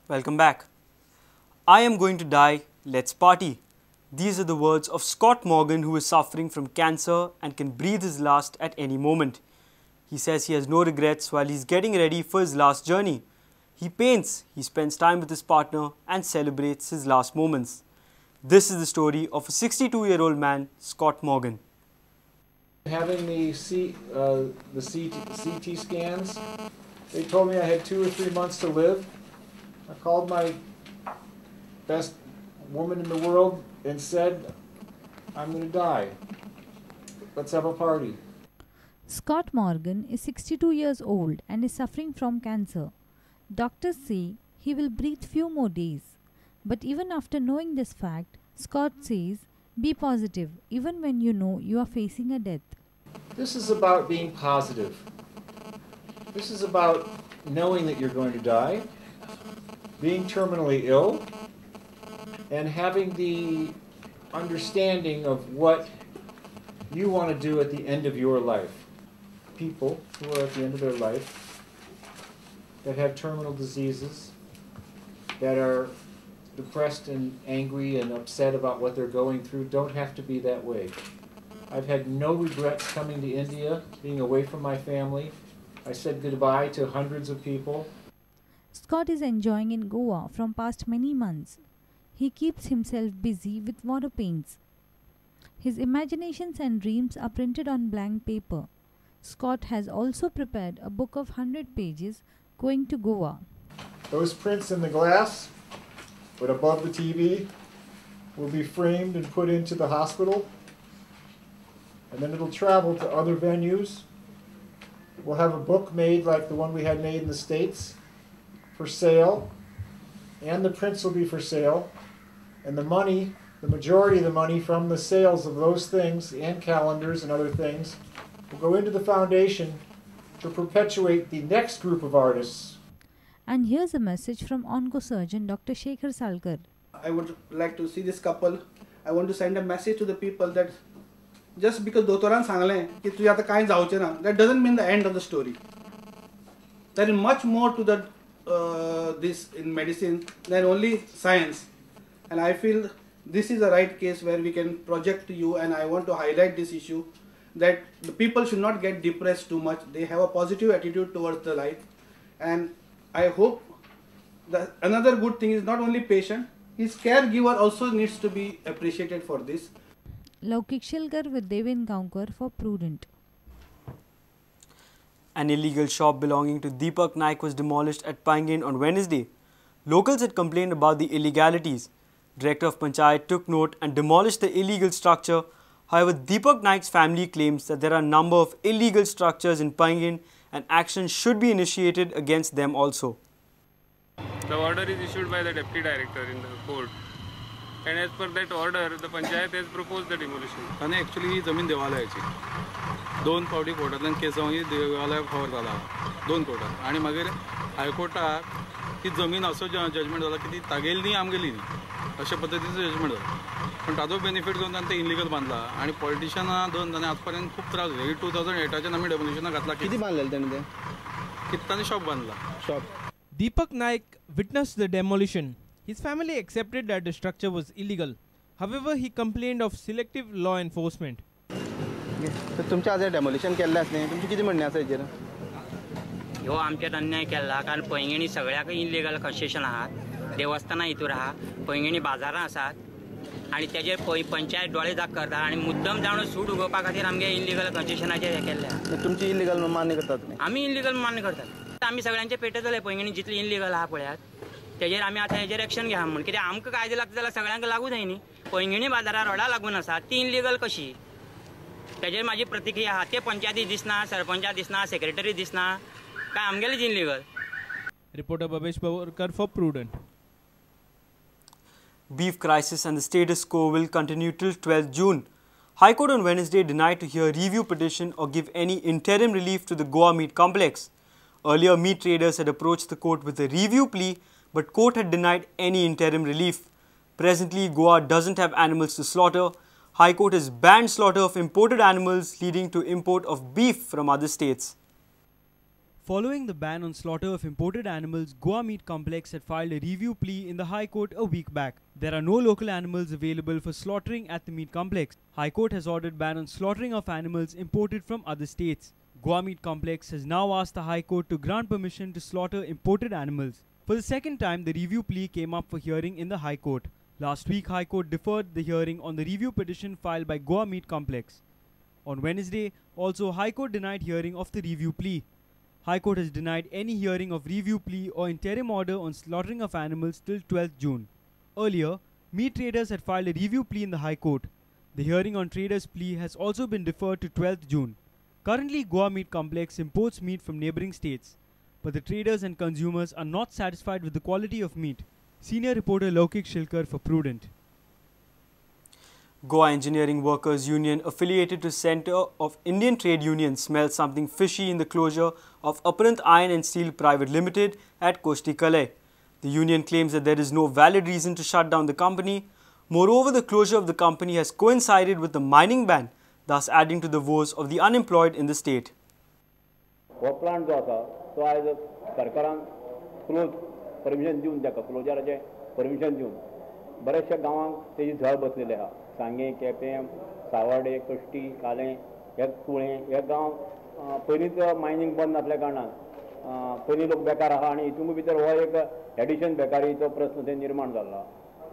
Welcome back. I am going to die, let's party. These are the words of Scott Morgan, who is suffering from cancer and can breathe his last at any moment. He says he has no regrets while he's getting ready for his last journey. He paints, he spends time with his partner and celebrates his last moments. This is the story of a 62-year-old man, Scott Morgan. Having the CT scans, they told me I had 2 or 3 months to live. I called my best woman in the world and said, I'm going to die. Let's have a party. Scott Morgan is 62 years old and is suffering from cancer. Doctors say he will breathe few more days. But even after knowing this fact, Scott says, be positive even when you know you are facing a death. This is about being positive. This is about knowing that you're going to die, being terminally ill, and having the understanding of what you want to do at the end of your life. People who are at the end of their life, that have terminal diseases, that are depressed and angry and upset about what they're going through, don't have to be that way. I've had no regrets coming to India, being away from my family. I said goodbye to hundreds of people. Scott is enjoying in Goa from past many months. He keeps himself busy with water paints. His imaginations and dreams are printed on blank paper. Scott has also prepared a book of 100 pages going to Goa. Those prints in the glass, but above the TV, will be framed and put into the hospital. And then it'll travel to other venues. We'll have a book made like the one we had made in the States for sale. And the prints will be for sale. And the money, the majority of the money from the sales of those things and calendars and other things will go into the foundation to perpetuate the next group of artists. And here's a message from onco-surgeon Dr. Shekhar Salkar. I would like to see this couple. I want to send a message to the people that just because doctoran सांगले की तुझे आता काय जाऊचे ना, that doesn't mean the end of the story. There is much more to the this in medicine than only science, and I feel this is the right case where we can project to you, and I want to highlight this issue that the people should not get depressed too much. They have a positive attitude towards the life, and I hope that another good thing is not only patient, his caregiver also needs to be appreciated for this. Laukik Shilkar with Devin Kaunkar for Prudent. An illegal shop belonging to Deepak Naik was demolished at Paingin on Wednesday. Locals had complained about the illegalities. Director of Panchayat took note and demolished the illegal structure. However, Deepak Naik's family claims that there are a number of illegal structures in Paingin and action should be initiated against them also. The order is issued by the Deputy Director in the court. And as per that order, the Panchayat has proposed the demolition. And actually, ही जमीन देवालयाची. 2 फावटी कोर्टांतल्यान case ही देवालयाक फावर जाला. 2 कोर्टांत. आणि मागीर हायकोर्टाक ती जमीन असो judgement जाला की ती तागेली न्ही आमगेली न्ही अशा पद्दतीचो जजमेंट जाला. पण ताजो बेनिफिट घेवन ताणें ते इलिगल बांदला आणि पॉलिटिशियनां दोन ताणें आजपर्यंत खूप त्रास दिले. 2008च्यान आमी डेमोलिशनाक घातला. किती बांदलेले ताणें ते? किती ताणें शॉप बांदला. Shop. Deepak Naik witnessed the demolition. His family accepted that the structure was illegal. However, he complained of selective law enforcement. तर तुमच्या आज डेमोलिशन केल्लें आसा न्ही, तुमचें कितें म्हणणें आसा हेजेर? ह्यो आमच्यात अन्याय केला कारण पैंगिणी सगळ्याक इल्लीगल कन्स्ट्रक्शन आहात, देवस्थानां हितूर आहा, पैंगिणी बाजारां आसात आनी तेजेर पंचायत डोळे दाग करता आनी मुद्दम जावन सूट उगोवपा खातीर आमगे इल्लीगल कन्स्ट्रक्शनाचेर हें केल्लें. तुमची इल्लीगल मान्य करतात? आमी इल्लीगल मान्य करतात. आमी सगळ्यांचे पेटयतले पैंगिणी जितली इल्लीगल आहा पळयात तेजेर आमी आतां हेजेर एक्शन घेया म्हण. कित्याक आमकां कायदे लागता जाल्यार सगळ्यांक लागू जाय न्ही. पैंगिणी बाजारां रोडा लागून आसा ती इल्लीगल कशी, तेजेर म्हाजी प्रतिक्रिया आहा. ते पंचायती दिसना, सरपंचाक दिसना, सेक्रेटरी दिसना, काय आमगेलेच illegal. Reporter Babesh Pawarkar for Prudent. Beef crisis and the status quo will continue till 12th June. High Court on Wednesday denied to hear review petition or give any interim relief to the Goa meat complex. Earlier, meat traders had approached the court with a review plea, but court had denied any interim relief. Presently, Goa doesn't have animals to slaughter. High Court has banned slaughter of imported animals, leading to import of beef from other states. Following the ban on slaughter of imported animals, Goa Meat Complex had filed a review plea in the High Court a week back. There are no local animals available for slaughtering at the meat complex. High Court has ordered ban on slaughtering of animals imported from other states. Goa Meat Complex has now asked the High Court to grant permission to slaughter imported animals. For the second time, the review plea came up for hearing in the High Court. Last week, High Court deferred the hearing on the review petition filed by Goa Meat Complex. On Wednesday, also High Court denied hearing of the review plea. High Court has denied any hearing of review plea or interim order on slaughtering of animals till 12th June. Earlier, meat traders had filed a review plea in the High Court. The hearing on traders' plea has also been deferred to 12th June. Currently, Goa Meat Complex imports meat from neighbouring states, but the traders and consumers are not satisfied with the quality of meat. Senior reporter Laukik Shilkar for Prudent. Goa Engineering Workers Union, affiliated to Centre of Indian Trade Unions, smells something fishy in the closure of Prudent Iron and Steel Private Limited at Koshti Kalai. The union claims that there is no valid reason to shut down the company. Moreover, the closure of the company has coincided with the mining ban, thus adding to the woes of the unemployed in the state. हो plant जो आसा तो आज सरकारान close permission दिवन ताका क्लोजराचे permission दिवन बरेचशा गांवांक तेजी झळ बसलेली आहा. सांगे, केपें, सावर्डे, कश्टी, कालें, हे कुळें हे गांव पयलींच मायनींग बंद नासल्या कारणान पयलीं लोक बेकार आहा आनी हितूंक भितर हो एक एडिशन बेकारीचो प्रश्न थंय निर्माण जाल्लो.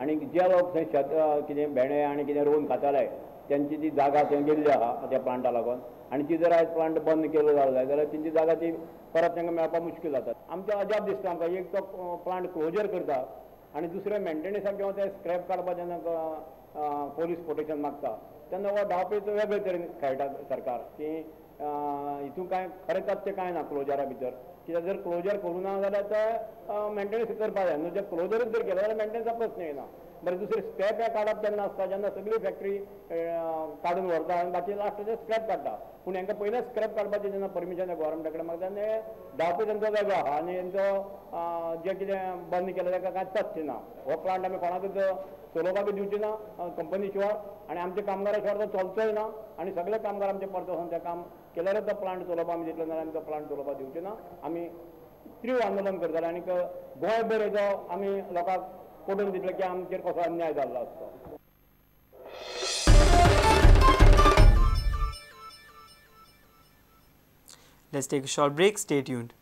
आनी जे लोक थंय शेत कितें भेंडे आनी कितें रोवन खाताले त्यांची ती जागा थंय गेल्ली आहा त्या प्लांटा लागून आनी ती जर आयज प्लांट बंद केलो जाल्यार तेंची जागा ती परत तांकां मेळपाक मुश्कील जाता. आमचो अजाप दिसता आमकां एक तो प्लांट क्लोजर करता आनी दुसरे मेंटेनन्साक किंवा ते स्क्रॅप काडपाक जेन्ना पोलीस प्रोटेक्शन मागता तेन्ना हो धांवपळीचो वेगळे तरेन खेळटा सरकार की हितून कांय खरें तथ्य कांय ना क्लोजरा भितर. कित्याक जर क्लोजर करूं ना जाल्यार ते मेंटेनन्स करपाक जाय न्हू. जर क्लोजरूच जर केलो जाल्यार मेंटेनन्सा प्रश्न येना. बरें दुसरें स्क्रॅप काडप तेन्ना आसता जेन्ना सगळी फॅक्टरी काडून व्हरता आनी बाकी लास्टाचे स्क्रॅप काडटा. पूण हांकां पयलें स्क्रॅप काडपाचें जेन्ना परमिशन गव्हर्मेंटा कडेन मागता तेन्ना धांवपळी तेंचो वेगळो आहा आनी तेंचो जें कितें बंद केलें ताका कांयच तथ्य ना. हो प्लांट आमी कोणाकूच चलोवपाकूच दिवचे ना कंपनी शिवाय आनी आमच्या कामगारा शिवाय तो चलचोय ना आनी सगळे कामगार आमचे परतो वचून तें काम केल्यारच तो प्लांट चलोवपाक आमी दितले नाल्यार आमी तो प्लांट चलोवपाक दिवचे ना. आमी तीव्र आंदोलन करतले आनी गोंयभर हेजो आमी लोकांक पटोवन दितले की आमचेर कसो अन्याय जाल्लो आसता. Let's take a short break. Stay tuned.